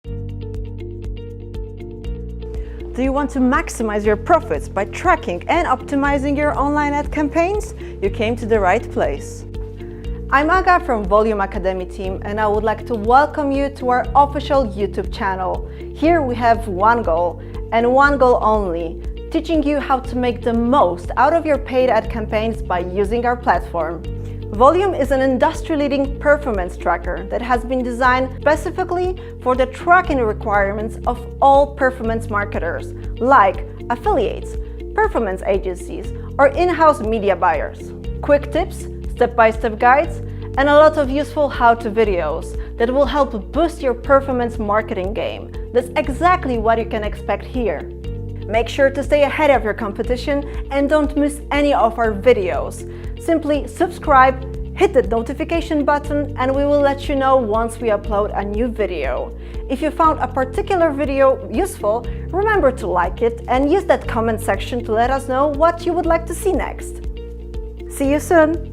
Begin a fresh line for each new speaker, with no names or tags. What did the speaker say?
Do you want to maximize your profits by tracking and optimizing your online ad campaigns? You came to the right place. I'm Aga from Volume Academy team, and I would like to welcome you to our official YouTube channel. Here we have one goal, and one goal only: teaching you how to make the most out of your paid ad campaigns by using our platform. Volume is an industry-leading performance tracker that has been designed specifically for the tracking requirements of all performance marketers, like affiliates, performance agencies, or in-house media buyers. Quick tips, step-by-step guides, and a lot of useful how-to videos that will help boost your performance marketing game. That's exactly what you can expect here. Make sure to stay ahead of your competition and don't miss any of our videos. Simply subscribe, hit the notification button, and we will let you know once we upload a new video. If you found a particular video useful, remember to like it and use that comment section to let us know what you would like to see next. See you soon!